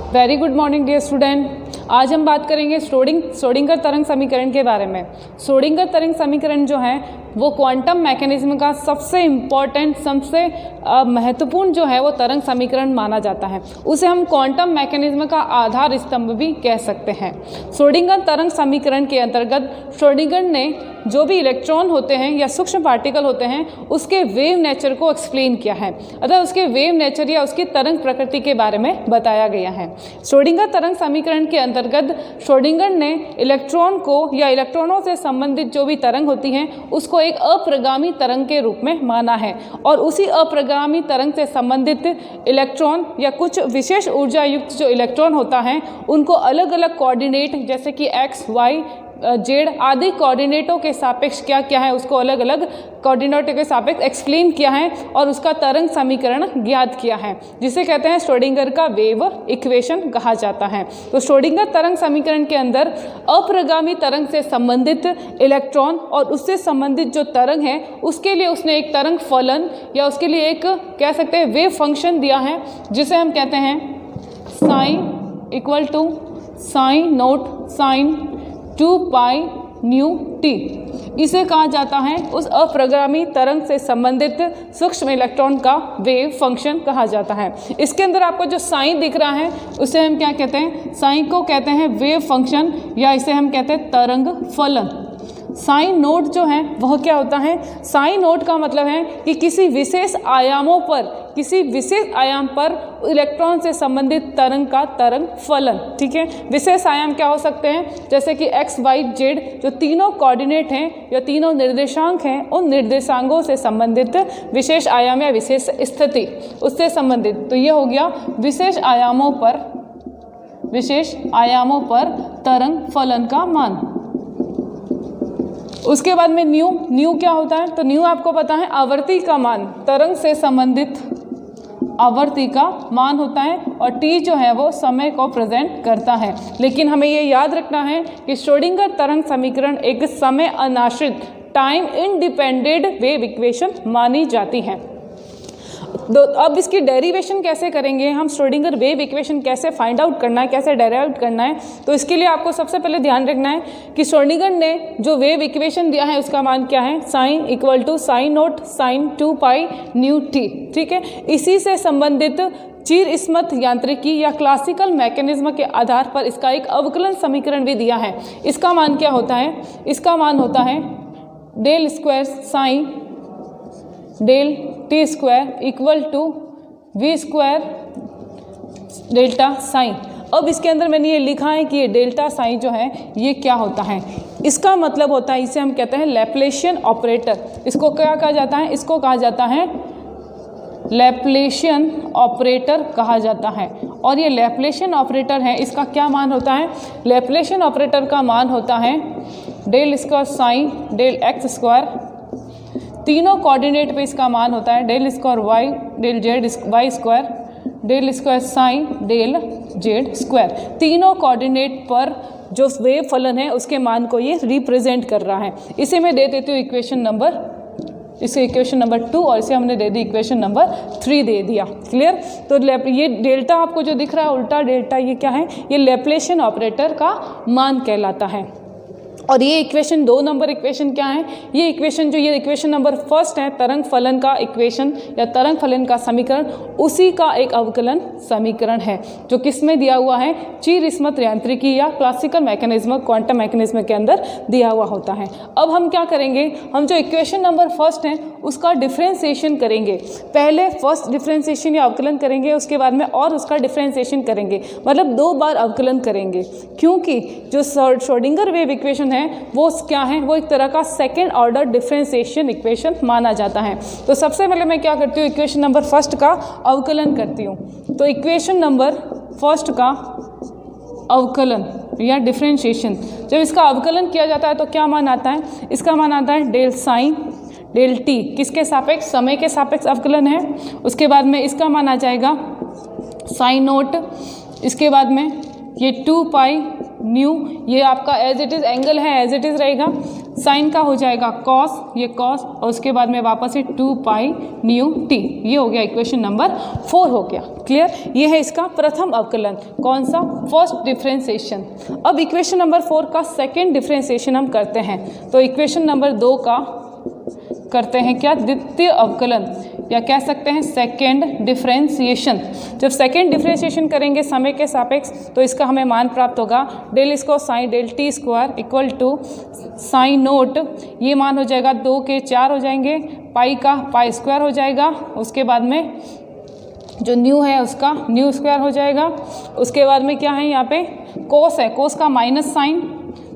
Very good morning dear student. आज हम बात करेंगे श्रोडिंगर तरंग समीकरण के बारे में। श्रोडिंगर तरंग समीकरण जो है वो क्वांटम मैकेनिज्म का सबसे इम्पॉर्टेंट, सबसे महत्वपूर्ण जो है वो तरंग समीकरण माना जाता है। उसे हम क्वांटम मैकेनिज्म का आधार स्तंभ भी कह सकते हैं। श्रोडिंगर तरंग समीकरण के अंतर्गत श्रोडिंगर ने जो भी इलेक्ट्रॉन होते हैं या सूक्ष्म पार्टिकल होते हैं उसके वेव नेचर को एक्सप्लेन किया है, अतः उसके वेव नेचर या उसकी तरंग प्रकृति के बारे में बताया गया है। श्रोडिंगर तरंग समीकरण के अंतर्गत श्रोडिंगर ने इलेक्ट्रॉन को या इलेक्ट्रॉनों से संबंधित जो भी तरंग होती हैं उसको एक अप्रगामी तरंग के रूप में माना है, और उसी अप्रगामी तरंग से संबंधित इलेक्ट्रॉन या कुछ विशेष ऊर्जा युक्त जो इलेक्ट्रॉन होता है उनको अलग अलग कोऑर्डिनेट जैसे कि एक्स, वाई, जेड आदि कोऑर्डिनेटों के सापेक्ष क्या क्या है उसको अलग अलग कोऑर्डिनेटों के सापेक्ष एक्सप्लेन किया है और उसका तरंग समीकरण ज्ञात किया है, जिसे कहते हैं श्रोडिंगर का वेव इक्वेशन कहा जाता है। तो श्रोडिंगर तरंग समीकरण के अंदर अप्रगामी तरंग से संबंधित इलेक्ट्रॉन और उससे संबंधित जो तरंग है उसके लिए उसने एक तरंग फलन या उसके लिए एक कह सकते हैं वेव फंक्शन दिया है, जिसे हम कहते हैं psi equal to psi naught sine 2 pi nu T. इसे कहा जाता है उस अप्रगामी तरंग से संबंधित सूक्ष्म इलेक्ट्रॉन का वेव फंक्शन कहा जाता है। इसके अंदर आपको जो साइन दिख रहा है उसे हम क्या कहते हैं, साइन को कहते हैं वेव फंक्शन या इसे हम कहते हैं तरंग फलन। साइन नोट जो है वह क्या होता है, साइन नोट का मतलब है कि किसी विशेष आयामों पर, किसी विशेष आयाम पर इलेक्ट्रॉन से संबंधित तरंग का तरंग फलन। ठीक है, विशेष आयाम क्या हो सकते हैं, जैसे कि एक्स, वाई, जेड जो तीनों कोऑर्डिनेट हैं या तीनों निर्देशांक हैं, उन निर्देशांकों से संबंधित विशेष आयाम या विशेष स्थिति उससे संबंधित। तो ये हो गया विशेष आयामों पर तरंग फलन का मान। उसके बाद में न्यू क्या होता है, तो न्यू आपको पता है आवर्ती का मान, तरंग से संबंधित आवर्ती का मान होता है, और टी जो है वो समय को प्रेजेंट करता है। लेकिन हमें ये याद रखना है कि श्रोडिंगर तरंग समीकरण एक समय अनाश्रित टाइम इंडिपेंडेंट वेव इक्वेशन मानी जाती है। तो अब इसकी डेरिवेशन कैसे करेंगे हम, श्रोडिंगर वेव इक्वेशन कैसे फाइंड आउट करना है, कैसे डेराइव करना है, तो इसके लिए आपको सबसे पहले ध्यान रखना है कि श्रोडिंगर ने जो वेव इक्वेशन दिया है उसका मान क्या है, psi equal to psi naught sine 2 pi nu T. ठीक है, इसी से संबंधित चीर-स्मथ यांत्रिकी या क्लासिकल मैकेनिज्म के आधार पर इसका एक अवकलन समीकरण भी दिया है। इसका मान क्या होता है, इसका मान होता है del square psi del T square equal to V square delta psi. अब इसके अंदर मैंने ये लिखा है कि ये डेल्टा साइन जो है ये क्या होता है, इसका मतलब होता है, इसे हम कहते हैं लैप्लेशियन ऑपरेटर। इसको क्या कहा जाता है, इसको कहा जाता है लैप्लेशियन ऑपरेटर कहा जाता है। और ये लैप्लेशियन ऑपरेटर है, इसका क्या मान होता है, लैप्लेशियन ऑपरेटर का मान होता है del square psi del X square, तीनों कोऑर्डिनेट पे इसका मान होता है del square Y del Z Y square del square psi del Z square. तीनों कोऑर्डिनेट पर जो वेव फलन है उसके मान को ये रिप्रेजेंट कर रहा है। इसे मैं दे देती हूँ इक्वेशन नंबर 2 और इसे हमने दे दी इक्वेशन नंबर 3 दे दिया। क्लियर। तो ये डेल्टा आपको जो दिख रहा है उल्टा डेल्टा, ये क्या है, ये लैप्लेशियन ऑपरेटर का मान कहलाता है। और ये इक्वेशन 2 नंबर इक्वेशन क्या है, ये इक्वेशन जो ये इक्वेशन नंबर 1 है तरंग फलन का इक्वेशन या तरंग फलन का समीकरण, उसी का एक अवकलन समीकरण है जो किस में दिया हुआ है, चीर-स्मथ यांत्रिकी या क्लासिकल मैकेनिज्म क्वांटम मैकेनिज्म के अंदर दिया हुआ होता है। अब हम क्या करेंगे, हम जो इक्वेशन नंबर 1 है उसका डिफ्रेंसिएशन करेंगे। पहले फर्स्ट डिफ्रेंसिएशन या अवकलन करेंगे, उसके बाद में और उसका डिफ्रेंसिएशन करेंगे, मतलब 2 बार अवकलन करेंगे, क्योंकि जो श्रोडिंगर वेव इक्वेशन है वो क्या है, वो एक तरह का सेकेंड ऑर्डर डिफरेंशिएशन इक्वेशन माना जाता है। तो सबसे पहले मैं क्या करती हूँ, इक्वेशन नंबर 1 का अवकलन करती हूँ। तो इक्वेशन नंबर 1 का अवकलन या डिफरेंशिएशन, जब इसका अवकलन किया जाता है तो क्या मान आता है, इसका मान आता है डेल साइन डेल टी, किसके सापेक्ष, समय के सापेक्ष अवकलन है। उसके बाद में इसका मान आ जाएगा साइन नोट, इसके बाद में ये 2 पाई न्यू, ये आपका एज इट इज़ एंगल है, एज इट इज़ रहेगा। साइन का हो जाएगा कॉस, ये कॉस, और उसके बाद में वापस से 2 पाई न्यू टी। ये हो गया इक्वेशन नंबर 4 हो गया। क्लियर? ये है इसका प्रथम अवकलन। कौन सा? First differentiation. अब इक्वेशन नंबर 4 का सेकेंड डिफ्रेंसिएशन हम करते हैं। तो इक्वेशन नंबर 2 का करते हैं क्या? द्वितीय अवकलन, या कह सकते हैं सेकेंड डिफ्रेंसिएशन। जब सेकेंड डिफ्रेंसिएशन करेंगे समय के सापेक्ष तो इसका हमें मान प्राप्त होगा डेल इसको psi del T square equal to psi naught, ये मान हो जाएगा 2 के 4 हो जाएंगे, पाई का पाई स्क्वायर हो जाएगा, उसके बाद में जो न्यू है उसका न्यू स्क्वायर हो जाएगा। उसके बाद में क्या है यहाँ पे कोस है, कोस का माइनस साइन,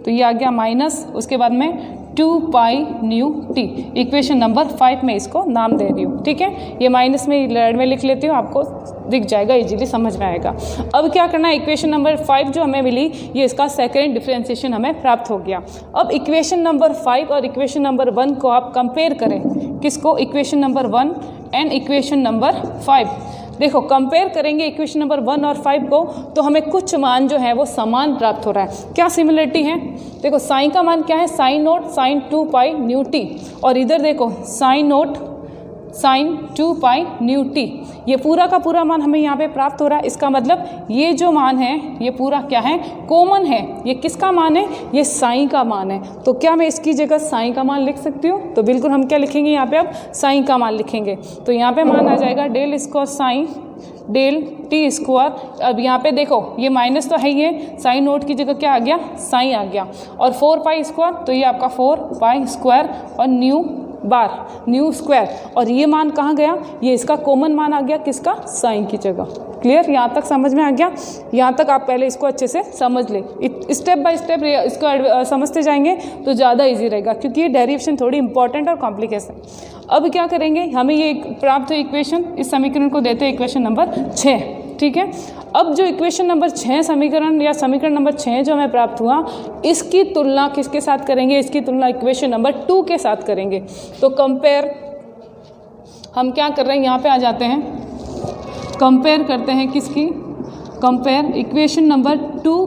तो ये आ गया माइनस, उसके बाद में 2 pi nu T. Equation number 5 में इसको नाम दे रही हूँ। ठीक है, ये माइनस में रेड में लिख लेती हूँ, आपको दिख जाएगा, इजीली समझ में आएगा। अब क्या करना है, इक्वेशन नंबर 5 जो हमें मिली ये इसका सेकेंड डिफ्रेंसिएशन हमें प्राप्त हो गया। अब इक्वेशन नंबर 5 और इक्वेशन नंबर 1 को आप कंपेयर करें। किसको? Equation number 1 and equation number 5। देखो कंपेयर करेंगे इक्वेशन नंबर 1 और 5 को, तो हमें कुछ मान जो है वो समान प्राप्त हो रहा है। क्या सिमिलरिटी है? देखो साइन का मान क्या है? Psi naught sine 2 pi nu T, और इधर देखो psi naught sine 2 pi nu T. ये पूरा का पूरा मान हमें यहाँ पे प्राप्त हो रहा है। इसका मतलब ये जो मान है ये पूरा क्या है? कॉमन है। ये किसका मान है? ये साइन का मान है। तो क्या मैं इसकी जगह साइन का मान लिख सकती हूँ? तो बिल्कुल हम क्या लिखेंगे यहाँ पे? अब साइन का मान लिखेंगे। तो यहाँ पे मान आ जाएगा del square psi del T square. अब यहाँ पे देखो ये माइनस तो है ही है, साइन नोट की जगह क्या आ गया? साइन आ गया, और 4 पाई स्क्वायर, तो ये आपका 4 पाई स्क्वायर और न्यू बार न्यू स्क्वायर, और ये मान कहाँ गया? ये इसका कॉमन मान आ गया, किसका? साइन की जगह। क्लियर? यहाँ तक समझ में आ गया? यहाँ तक आप पहले इसको अच्छे से समझ ले, स्टेप बाय स्टेप इसको समझते जाएंगे तो ज़्यादा इजी रहेगा, क्योंकि ये डेरिवेशन थोड़ी इंपॉर्टेंट और कॉम्प्लिकेशन। अब क्या करेंगे, हमें ये प्राप्त हुई इक्वेशन, इस समीकरण को देते हैं इक्वेशन नंबर 6। ठीक है, अब जो इक्वेशन नंबर 6 समीकरण या समीकरण नंबर 6 जो हमें प्राप्त हुआ, इसकी तुलना किसके साथ करेंगे? इसकी तुलना इक्वेशन नंबर 2 के साथ करेंगे। तो कंपेयर हम क्या कर रहे हैं, यहाँ पे आ जाते हैं, कंपेयर करते हैं किसकी? Compare equation number 2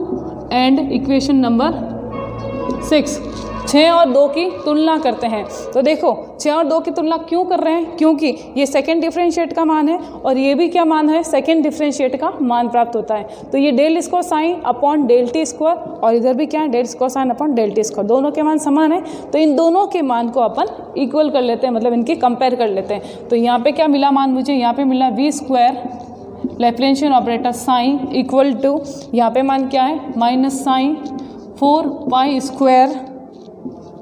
and equation number 6। 6 और 2 की तुलना करते हैं। तो देखो 6 और 2 की तुलना क्यों कर रहे हैं? क्योंकि ये सेकंड डिफरेंशिएट का मान है, और ये भी क्या मान है? सेकंड डिफरेंशिएट का मान प्राप्त होता है। तो ये del square psi upon del T square, और इधर भी क्या है? Del square psi upon del T square, दोनों के मान समान है। तो इन दोनों के मान को अपन इक्वल कर लेते हैं, मतलब इनके कंपेयर कर लेते हैं। तो यहाँ पे क्या मिला मान मुझे? यहाँ पे मिला V square Laplacian operator psi equal to, यहाँ पे मान क्या है? Minus psi 4 pi square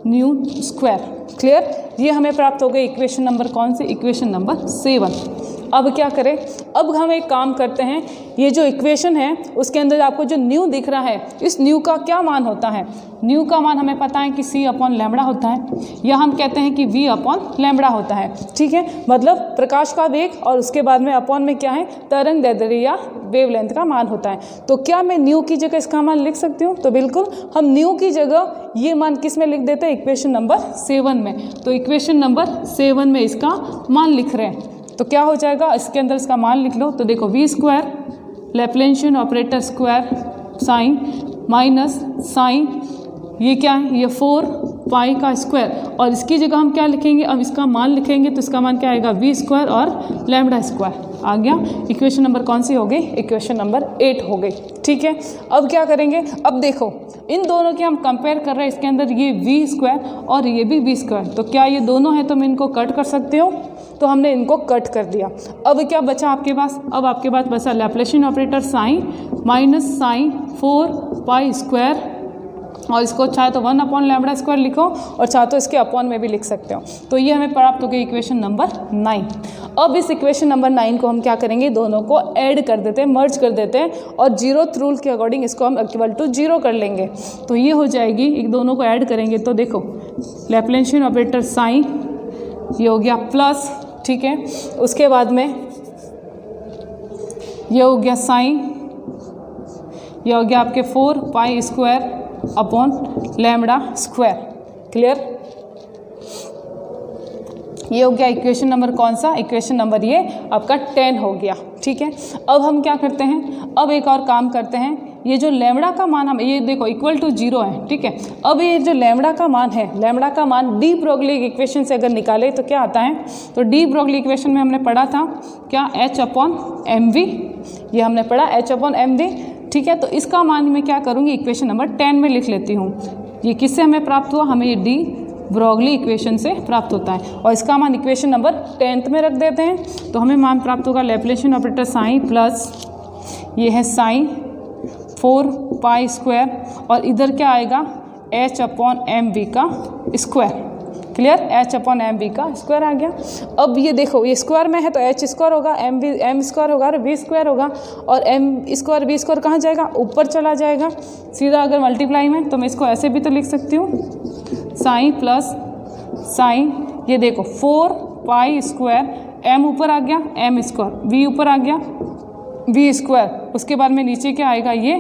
nu square. Clear? ये हमें प्राप्त हो गई इक्वेशन नंबर कौन सी? Equation number 7। अब क्या करें? अब हम एक काम करते हैं, ये जो इक्वेशन है उसके अंदर आपको जो न्यू दिख रहा है, इस न्यू का क्या मान होता है? न्यू का मान हमें पता है कि सी अपॉन लैम्बडा होता है, या हम कहते हैं कि वी अपॉन लैम्बडा होता है। ठीक है, मतलब प्रकाश का वेग और उसके बाद में अपॉन में क्या है? तरंग दैर्ध्य या वेवलेंथ का मान होता है। तो क्या मैं न्यू की जगह इसका मान लिख सकती हूँ? तो बिल्कुल हम न्यू की जगह ये मान किस में लिख देते हैं? इक्वेशन नंबर 7 में। तो इक्वेशन नंबर 7 में इसका मान लिख रहे हैं, तो क्या हो जाएगा? इसके अंदर इसका मान लिख लो। तो देखो V square Laplacian operator square psi minus psi, ये क्या है? ये 4 पाई का स्क्वायर, और इसकी जगह हम क्या लिखेंगे? अब इसका मान लिखेंगे तो इसका मान क्या आएगा? वी स्क्वायर और लैम्बडा स्क्वायर आ गया। इक्वेशन नंबर कौन सी हो गई? इक्वेशन नंबर 8 हो गई। ठीक है, अब क्या करेंगे? अब देखो इन दोनों के हम कंपेयर कर रहे हैं, इसके अंदर ये वी स्क्वायर और ये भी वी स्क्वायर, तो क्या ये दोनों है तो मैं इनको कट कर सकती हूँ? तो हमने इनको कट कर दिया। अब क्या बचा आपके पास? अब आपके पास बचा Laplacian operator psi minus psi 4 pi square, और इसको चाहे तो 1 अपॉन लैम्बडा स्क्वायर लिखो, और चाहे तो इसके अपॉन में भी लिख सकते हो। तो ये हमें प्राप्त हो गई इक्वेशन नंबर 9। अब इस इक्वेशन नंबर 9 को हम क्या करेंगे? दोनों को ऐड कर देते हैं, मर्ज कर देते हैं, और जीरोथ रूल के अकॉर्डिंग इसको हम इक्वल टू 0 कर लेंगे। तो ये हो जाएगी, एक दोनों को ऐड करेंगे तो देखो लैप्लासियन ऑपरेटर साइन, ये हो गया प्लस, ठीक है, उसके बाद में ये हो गया साइन, ये हो गया आपके 4 pi square upon lambda square. Clear? ये हो गया इक्वेशन नंबर कौन सा? इक्वेशन नंबर ये आपका 10 हो गया। ठीक है, अब हम क्या करते हैं? अब एक और काम करते हैं, ये जो लैम्बडा का मान हम ये देखो इक्वल टू 0 है, ठीक है। अब ये जो लैम्बडा का मान है, लैम्बडा का मान डी ब्रोगली इक्वेशन से अगर निकाले तो क्या आता है, तो डी ब्रोगली इक्वेशन में हमने पढ़ा था क्या, H/mv, ये हमने पढ़ा H/mv, ठीक है। तो इसका मान मैं क्या करूँगी, इक्वेशन नंबर 10 में लिख लेती हूँ। ये किससे हमें प्राप्त हुआ, हमें ये डी ब्रोगली इक्वेशन से प्राप्त होता है, और इसका मान इक्वेशन नंबर 10 में रख देते हैं। तो हमें मान प्राप्त होगा लैप्लासियन ऑपरेटर साइन प्लस ये है साइन 4π² और इधर क्या आएगा H/mv का स्क्वायर। क्लियर, H/mv का स्क्वायर आ गया। अब ये देखो ये स्क्वायर में है तो h² होगा, m स्क्वायर होगा और v² होगा, और m² v² कहाँ जाएगा, ऊपर चला जाएगा सीधा। अगर मल्टीप्लाई में तो मैं इसको ऐसे भी तो लिख सकती हूँ, साइन प्लस साइन, ये देखो 4π², m ऊपर आ गया m², v ऊपर आ गया v², उसके बाद में नीचे क्या आएगा ये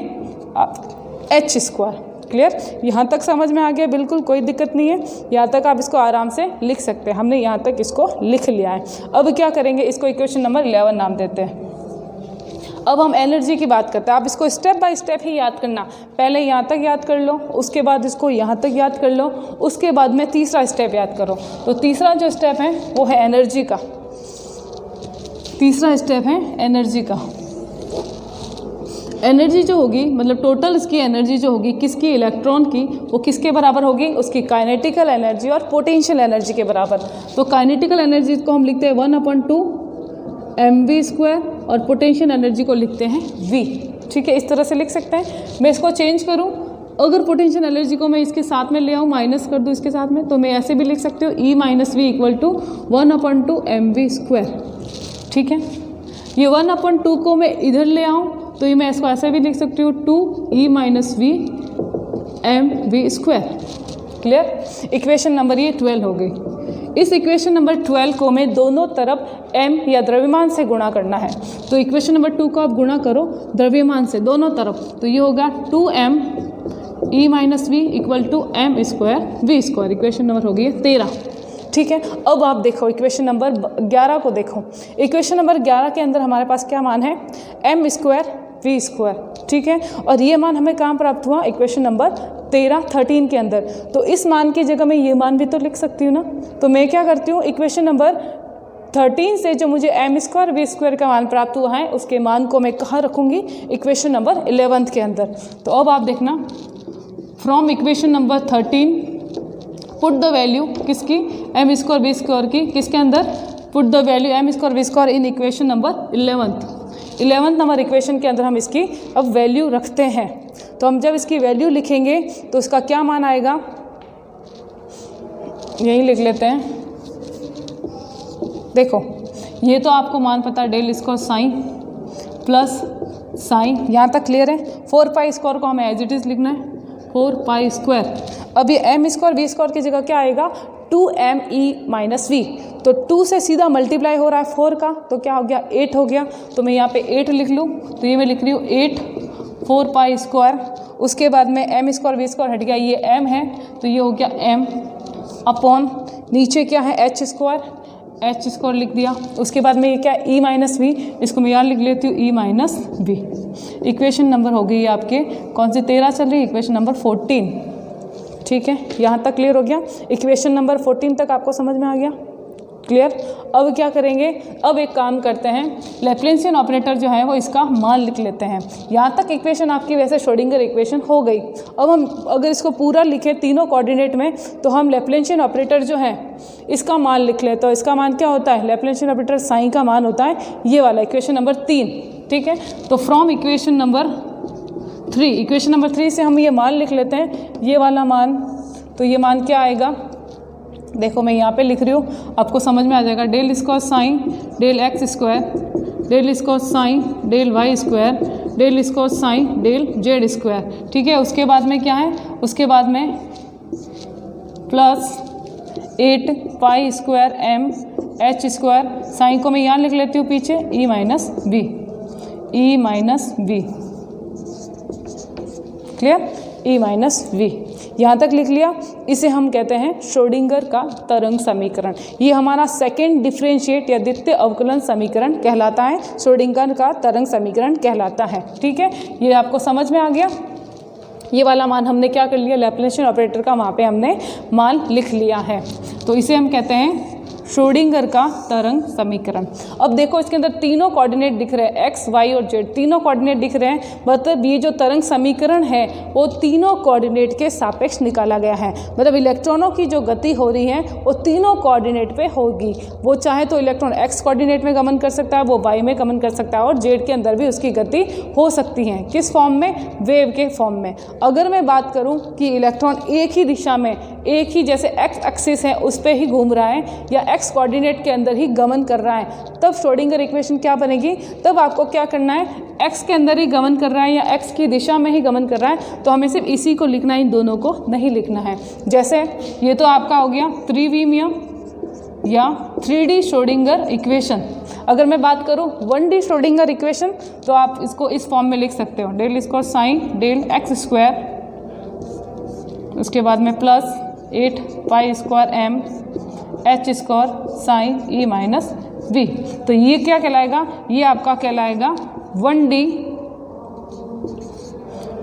h²। क्लियर, यहाँ तक समझ में आ गया, बिल्कुल कोई दिक्कत नहीं है, यहाँ तक आप इसको आराम से लिख सकते हैं। हमने यहाँ तक इसको लिख लिया है। अब क्या करेंगे, इसको इक्वेशन नंबर 11 नाम देते हैं। अब हम एनर्जी की बात करते हैं। आप इसको स्टेप बाय स्टेप ही याद करना, पहले यहाँ तक याद कर लो, उसके बाद इसको यहाँ तक याद कर लो, उसके बाद में तीसरा स्टेप याद करो। तो तीसरा जो स्टेप है वो है एनर्जी का, तीसरा स्टेप है एनर्जी का। एनर्जी जो होगी मतलब टोटल इसकी एनर्जी जो होगी किसकी, इलेक्ट्रॉन की, वो किसके बराबर होगी, उसकी काइनेटिकल एनर्जी और पोटेंशियल एनर्जी के बराबर। तो काइनेटिकल एनर्जी को हम लिखते हैं 1/2 mv² और पोटेंशियल एनर्जी को लिखते हैं v, ठीक है। इस तरह से लिख सकते हैं। मैं इसको चेंज करूँ, अगर पोटेंशियल एनर्जी को मैं इसके साथ में ले आऊँ, माइनस कर दूँ इसके साथ में, तो मैं ऐसे भी लिख सकती हूँ E - v = 1/2 mv², ठीक है। ये 1/2 को मैं इधर ले आऊँ तो ये मैं इसको ऐसे भी लिख सकती हूँ 2E - v mv²। Clear, equation number ये 12 हो गई। इस इक्वेशन नंबर 12 को मैं दोनों तरफ m या द्रव्यमान से गुणा करना है। तो इक्वेशन नंबर 2 को आप गुणा करो द्रव्यमान से दोनों तरफ, तो ये होगा 2m E - v = m² v²। Equation number हो गई है 13, ठीक है। अब आप देखो इक्वेशन नंबर 11 को देखो। इक्वेशन नंबर 11 के अंदर हमारे पास क्या मान है, m² v², ठीक है। और ये मान हमें कहाँ प्राप्त हुआ, इक्वेशन नंबर 13 के अंदर। तो इस मान की जगह मैं ये मान भी तो लिख सकती हूँ ना। तो मैं क्या करती हूँ, इक्वेशन नंबर 13 से जो मुझे m² v² का मान प्राप्त हुआ है उसके मान को मैं कहाँ रखूँगी, इक्वेशन नंबर 11 के अंदर। तो अब आप देखना, from equation number 13 put the value किसकी, m² v² की, किसके अंदर, put the value m² v² in equation number 11th number equation के अंदर हम इसकी अब वैल्यू रखते हैं। तो हम जब इसकी वैल्यू लिखेंगे तो इसका क्या मान आएगा, यही लिख लेते हैं। देखो ये तो आपको मान पता है, del square psi plus psi, यहाँ तक क्लियर है। 4π² को हमें एज इट इज़ लिखना है 4π²। अब ये m² v² की जगह क्या आएगा, 2me - v। तो 2 से सीधा मल्टीप्लाई हो रहा है 4 का, तो क्या हो गया 8 हो गया। तो मैं यहाँ पे 8 लिख लूँ, तो ये मैं लिख रही हूँ 8 4π²। उसके बाद में m² v² हट गया, ये m है तो ये हो गया m अपॉन नीचे क्या है h² लिख दिया। उसके बाद में ये क्या E - v, इसको मैं यहाँ लिख लेती हूँ E - v। इक्वेशन नंबर हो गई आपके कौन सी, 13 चल रही है, इक्वेशन नंबर 14, ठीक है। यहाँ तक क्लियर हो गया, इक्वेशन नंबर 14 तक आपको समझ में आ गया, क्लियर। अब क्या करेंगे, अब एक काम करते हैं, लैप्लासियन ऑपरेटर जो है वो इसका मान लिख लेते हैं। यहाँ तक इक्वेशन आपकी वैसे श्रोडिंगर इक्वेशन हो गई। अब हम अगर इसको पूरा लिखें तीनों कोऑर्डिनेट में, तो हम लैप्लासियन ऑपरेटर जो है इसका मान लिख लेते हैं। तो इसका मान क्या होता है, लैप्लासियन ऑपरेटर साइन का मान होता है ये वाला, इक्वेशन नंबर 3, ठीक है। तो फ्रॉम इक्वेशन नंबर 3 से हम ये मान लिख लेते हैं, ये वाला मान। तो ये मान क्या आएगा, देखो मैं यहाँ पे लिख रही हूँ, आपको समझ में आ जाएगा। Del square psi del x², del square psi del y², del square psi del z², ठीक है। उसके बाद में क्या है, उसके बाद में प्लस 8π² m h², साइन को मैं यहाँ लिख लेती हूँ पीछे E - v, clear, E - v। यहाँ तक लिख लिया। इसे हम कहते हैं श्रोडिंगर का तरंग समीकरण। ये हमारा सेकेंड डिफरेंशिएट या द्वितीय अवकलन समीकरण कहलाता है, श्रोडिंगर का तरंग समीकरण कहलाता है। ठीक है, ये आपको समझ में आ गया। ये वाला मान हमने क्या कर लिया, लैप्लासियन ऑपरेटर का वहाँ पे हमने मान लिख लिया है। तो इसे हम कहते हैं श्रोडिंगर का तरंग समीकरण। अब देखो इसके अंदर तीनों कोऑर्डिनेट दिख रहे हैं, एक्स वाई और जेड तीनों कोऑर्डिनेट दिख रहे हैं। मतलब ये जो तरंग समीकरण है वो तीनों कोऑर्डिनेट के सापेक्ष निकाला गया है। मतलब इलेक्ट्रॉनों की जो गति हो रही है वो तीनों कोऑर्डिनेट पे होगी। वो चाहे तो इलेक्ट्रॉन एक्स कोऑर्डिनेट में गमन कर सकता है, वो वाई में गमन कर सकता है, और जेड के अंदर भी उसकी गति हो सकती है। किस फॉर्म में, वेव के फॉर्म में। अगर मैं बात करूँ कि इलेक्ट्रॉन एक ही दिशा में, एक ही जैसे एक्स एक्सिस है उस पर ही घूम रहा है या एक्स कोऑर्डिनेट के अंदर ही गमन कर रहा है, तब श्रोडिंगर इक्वेशन क्या बनेगी। तब आपको क्या करना है, एक्स के अंदर ही गमन कर रहा है या एक्स की दिशा में ही गमन कर रहा है, तो हमें सिर्फ इसी को लिखना है, इन दोनों को नहीं लिखना है। जैसे ये तो आपका हो गया त्रिविमीय या 3D श्रोडिंगर इक्वेशन। अगर मैं बात करूँ 1D श्रोडिंगर इक्वेशन, तो आप इसको इस फॉर्म में लिख सकते हो, del square psi del X square, उसके बाद में plus 8 pi square M H square psi E minus V. तो ये क्या कहलाएगा, ये आपका कहलाएगा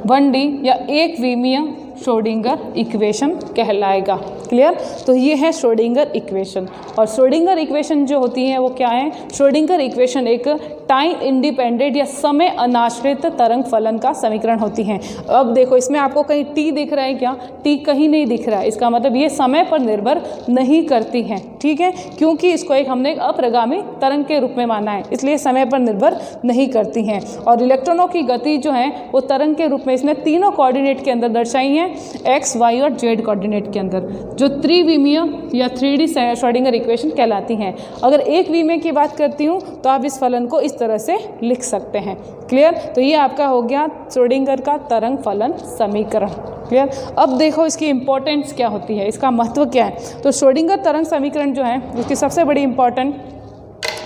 1D या एक विमीय श्रोडिंगर इक्वेशन कहलाएगा। क्लियर। तो ये है श्रोडिंगर इक्वेशन। और श्रोडिंगर इक्वेशन जो होती है वो क्या है, श्रोडिंगर इक्वेशन एक टाइम इंडिपेंडेंट या समय अनाश्रित तरंग फलन का समीकरण होती है। अब देखो इसमें आपको कहीं टी दिख रहा है क्या, टी कहीं नहीं दिख रहा है। इसका मतलब ये समय पर निर्भर नहीं करती हैं, ठीक है, क्योंकि इसको एक हमने अप्रगामी तरंग के रूप में माना है, इसलिए समय पर निर्भर नहीं करती हैं। और इलेक्ट्रॉनों की गति जो है वो तरंग के रूप में इसने तीनों कोऑर्डिनेट के अंदर दर्शाई है, एक्स वाई और जेड कोऑर्डिनेट के अंदर, जो त्रिविमीय या 3D श्रोडिंगर इक्वेशन कहलाती हैं। अगर एक विमीय की बात करती हूँ तो आप इस फलन को इस तरह से लिख सकते हैं। क्लियर। तो ये आपका हो गया श्रोडिंगर का तरंग फलन समीकरण। क्लियर। अब देखो इसकी इंपॉर्टेंस क्या होती है, इसका महत्व क्या है। तो श्रोडिंगर तरंग समीकरण जो है उसकी सबसे बड़ी इंपॉर्टेंट,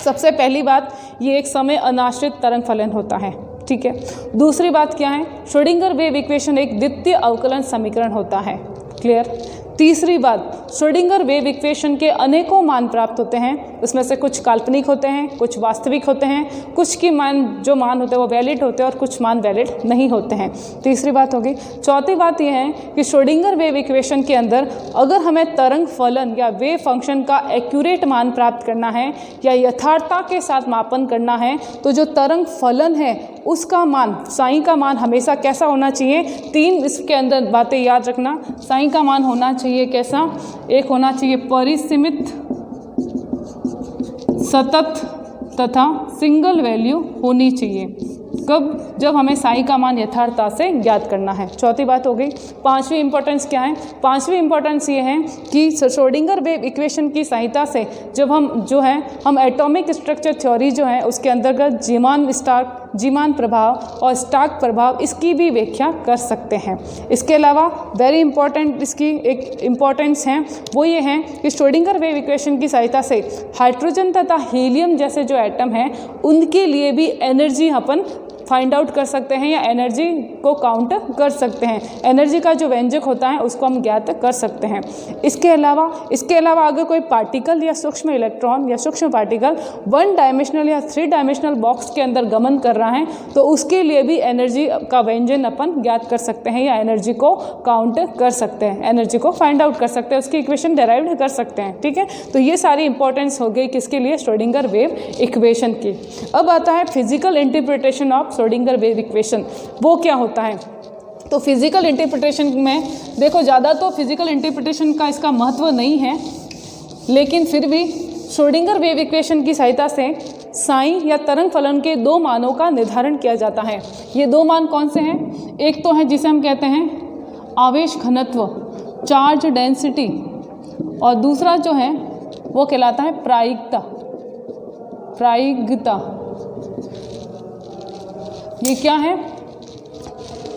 सबसे पहली बात, ये एक समय अनाश्रित तरंग फलन होता है, ठीक है। दूसरी बात क्या है, श्रोडिंगर वेव इक्वेशन एक द्वितीय अवकलन समीकरण होता है। क्लियर। तीसरी बात, श्रोडिंगर वेव इक्वेशन के अनेकों मान प्राप्त होते हैं, उसमें से कुछ काल्पनिक होते हैं, कुछ वास्तविक होते हैं, कुछ की जो मान होते हैं वो वैलिड होते हैं और कुछ मान वैलिड नहीं होते हैं। तीसरी बात होगी। चौथी बात यह है कि श्रोडिंगर वेव इक्वेशन के अंदर अगर हमें तरंग फलन या वेव फंक्शन का एक्यूरेट मान प्राप्त करना है या यथार्थता के साथ मापन करना है, तो जो तरंग फलन है उसका मान, साइन का मान हमेशा कैसा होना चाहिए, तीन इसके अंदर बातें याद रखना। साइन का मान होना चाहिए कैसा, एक होना चाहिए परिसीमित, सतत तथा सिंगल वैल्यू होनी चाहिए। कब, जब हमें साई का मान यथार्थता से ज्ञात करना है। चौथी बात हो गई। पांचवी इंपॉर्टेंस क्या है, पांचवी इंपॉर्टेंस ये है कि श्रोडिंगर वेव इक्वेशन की सहायता से जब हम एटॉमिक स्ट्रक्चर थ्योरी जो है उसके अंतर्गत जीमान प्रभाव और स्टार्क प्रभाव, इसकी भी व्याख्या कर सकते हैं। इसके अलावा वेरी इंपॉर्टेंट इसकी एक इम्पॉर्टेंस है वो ये है कि श्रोडिंगर वेव इक्वेशन की सहायता से हाइड्रोजन तथा हीलियम जैसे जो एटम हैं उनके लिए भी एनर्जी अपन फाइंड आउट कर सकते हैं या एनर्जी को काउंट कर सकते हैं। एनर्जी का जो व्यंजक होता है उसको हम ज्ञात कर सकते हैं। इसके अलावा अगर कोई पार्टिकल या सूक्ष्म इलेक्ट्रॉन या सूक्ष्म पार्टिकल 1 डायमेंशनल या 3 डायमेंशनल बॉक्स के अंदर गमन कर रहा है तो उसके लिए भी एनर्जी का व्यंजन अपन ज्ञात कर सकते हैं या एनर्जी को काउंट कर सकते हैं, एनर्जी को फाइंड आउट कर सकते हैं, उसकी इक्वेशन डेराइव कर सकते हैं। ठीक है, तो ये सारी इंपॉर्टेंस हो गई किसके लिए, श्रोडिंगर वेव इक्वेशन की। अब आता है physical interpretation of Schrodinger wave equation. वो क्या होता है, तो फिजिकल इंटरप्रिटेशन में देखो ज़्यादा तो फिजिकल इंटरप्रिटेशन का इसका महत्व नहीं है, लेकिन फिर भी श्रोडिंगर वेव इक्वेशन की सहायता से साइन या तरंग फलन के 2 मानों का निर्धारण किया जाता है। ये 2 मान कौन से हैं, एक तो है जिसे हम कहते हैं आवेश घनत्व, चार्ज डेंसिटी, और दूसरा जो है वो कहलाता है प्रायिकता। ये क्या है,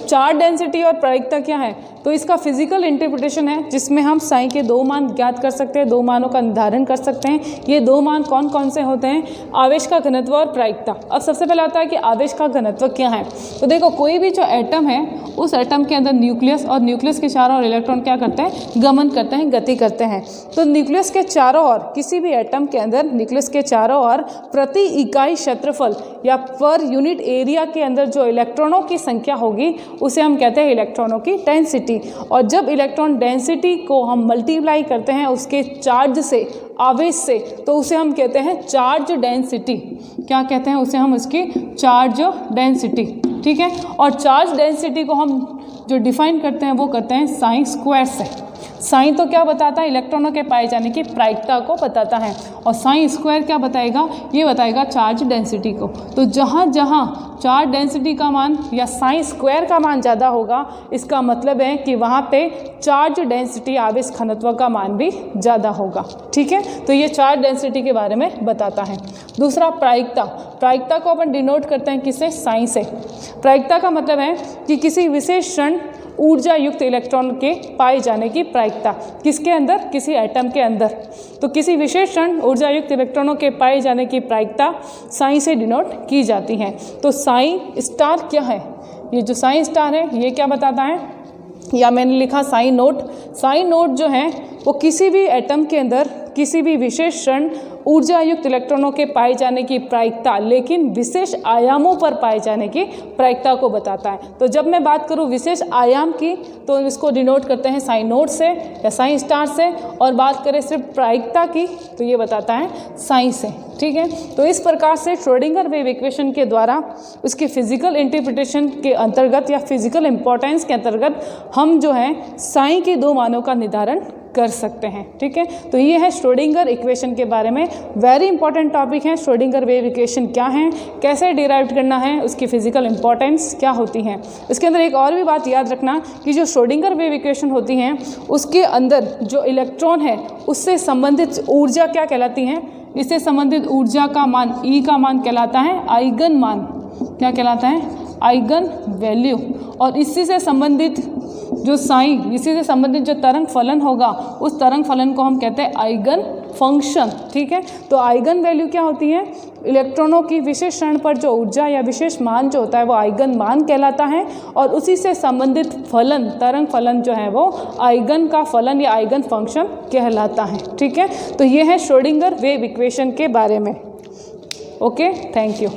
चार्ज डेंसिटी और प्रायिकता क्या है, तो इसका फिजिकल इंटरप्रिटेशन है जिसमें हम साई के दो मान ज्ञात कर सकते हैं, दो मानों का निर्धारण कर सकते हैं। ये दो मान कौन कौन से होते हैं? आवेश का घनत्व और प्रायिकता। अब सबसे पहले आता है कि आवेश का घनत्व क्या है। तो देखो, कोई भी जो एटम है उस एटम के अंदर न्यूक्लियस, और न्यूक्लियस के चारों ओर इलेक्ट्रॉन क्या करते हैं? गमन करते हैं, गति करते हैं। तो न्यूक्लियस के चारों ओर, किसी भी एटम के अंदर न्यूक्लियस के चारों ओर प्रति इकाई क्षेत्रफल या पर यूनिट एरिया के अंदर जो इलेक्ट्रॉनों की संख्या होगी उसे हम कहते हैं इलेक्ट्रॉनों की डेंसिटी। और जब इलेक्ट्रॉन डेंसिटी को हम मल्टीप्लाई करते हैं उसके चार्ज से, आवेश से, तो उसे हम कहते हैं चार्ज डेंसिटी। क्या कहते हैं उसे? हम उसकी चार्ज डेंसिटी। ठीक है। और चार्ज डेंसिटी को हम जो डिफाइन करते हैं वो करते हैं साइन स्क्वायर से। साइन तो क्या बताता है? इलेक्ट्रॉनों के पाए जाने की प्रायिकता को बताता है, और साइन स्क्वायर क्या बताएगा? ये बताएगा चार्ज डेंसिटी को। तो जहाँ जहाँ चार्ज डेंसिटी का मान या साइन स्क्वायर का मान ज़्यादा होगा, इसका मतलब है कि वहाँ पे चार्ज डेंसिटी, आवेश घनत्व का मान भी ज़्यादा होगा। ठीक है। तो ये चार्ज डेंसिटी के बारे में बताता है। दूसरा, प्रायिकता। प्रायिकता को अपन डिनोट करते हैं किससे? साइन से। प्रायिकता का मतलब है कि किसी विशेष क्षण ऊर्जा युक्त इलेक्ट्रॉन के पाए जाने की प्रायिकता। किसके अंदर? किसी एटम के अंदर। तो किसी विशेष क्षण ऊर्जा युक्त इलेक्ट्रॉनों के पाए जाने की प्रायिकता साइन से डिनोट की जाती है। तो साइन स्टार क्या है? ये जो साइन स्टार है ये क्या बताता है? या मैंने लिखा साइन नोट। साइन नोट जो है वो किसी भी एटम के अंदर किसी भी विशेष क्षण ऊर्जा युक्त इलेक्ट्रॉनों के पाए जाने की प्रायिकता, लेकिन विशेष आयामों पर पाए जाने की प्रायिकता को बताता है। तो जब मैं बात करूं विशेष आयाम की तो इसको डिनोट करते हैं साइन नोट से या साइन स्टार से, और बात करें सिर्फ प्रायिकता की तो ये बताता है साइन से। ठीक है। तो इस प्रकार से श्रोडिंगर वेव इक्वेशन के द्वारा उसके फिजिकल इंटरप्रिटेशन के अंतर्गत या फिजिकल इंपॉर्टेंस के अंतर्गत हम जो है साइन के दो मानों का निर्धारण कर सकते हैं। ठीक है। तो ये है श्रोडिंगर इक्वेशन के बारे में, वेरी इंपॉर्टेंट टॉपिक है। श्रोडिंगर वेव इक्वेशन क्या है, कैसे डिराइव करना है, उसकी फिजिकल इंपॉर्टेंस क्या होती है। इसके अंदर एक और भी बात याद रखना कि जो श्रोडिंगर वेव इक्वेशन होती हैं उसके अंदर जो इलेक्ट्रॉन है उससे संबंधित ऊर्जा क्या कहलाती है? इससे संबंधित ऊर्जा का मान, ई का मान कहलाता है आइगन मान। क्या कहलाता है? Eigen value. और इसी से संबंधित जो साइन, इसी से संबंधित जो तरंग फलन होगा उस तरंग फलन को हम कहते हैं आइगन फंक्शन। ठीक है। तो आइगन वैल्यू क्या होती है? इलेक्ट्रॉनों की विशेष क्षण पर जो ऊर्जा या विशेष मान जो होता है वो आइगन मान कहलाता है, और उसी से संबंधित फलन, तरंग फलन जो है वो आइगन का फलन या आइगन फंक्शन कहलाता है। ठीक है। तो ये है श्रोडिंगर वेव इक्वेशन के बारे में। Okay, thank you.